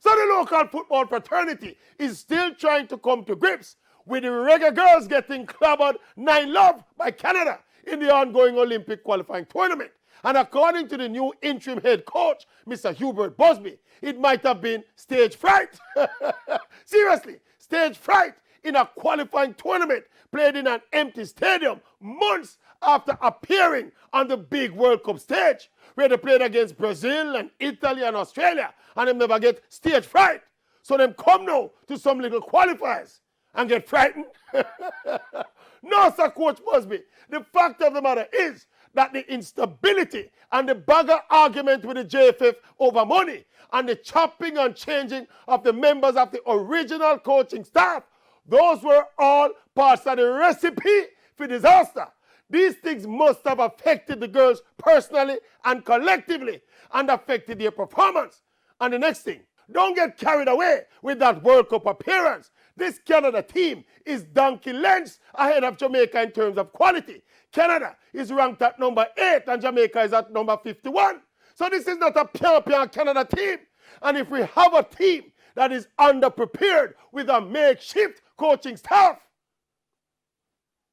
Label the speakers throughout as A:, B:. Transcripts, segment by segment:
A: So the local football fraternity is still trying to come to grips with the Reggae Girls getting clobbered 9-0 by Canada in the ongoing Olympic qualifying tournament. And according to the new interim head coach, Mr. Hubert Busby, it might have been stage fright. Seriously, stage fright in a qualifying tournament played in an empty stadium months after appearing on the big World Cup stage, where they played against Brazil and Italy and Australia, and them never get stage fright. So them come now to some little qualifiers and get frightened. No, sir, Coach Busby. The fact of the matter is that the instability and the bagger argument with the JFF over money and the chopping and changing of the members of the original coaching staff, those were all parts of the recipe for disaster. These things must have affected the girls personally and collectively and affected their performance. And the next thing, don't get carried away with that World Cup appearance. This Canada team is donkey lengths ahead of Jamaica in terms of quality. Canada is ranked at number 8 and Jamaica is at number 51. So this is not a pure Canada team. And if we have a team that is underprepared with a makeshift coaching staff,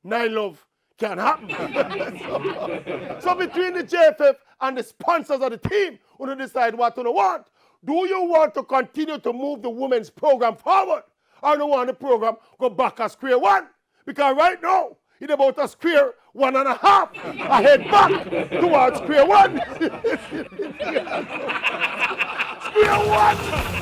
A: 9-0 can happen. So between the JFF and the sponsors of the team, who decide what to want. Do you want to continue to move the women's program forward? Or do you want the program go back at square one? Because right now, it's about a square 1.5, a head back towards square one. Square one!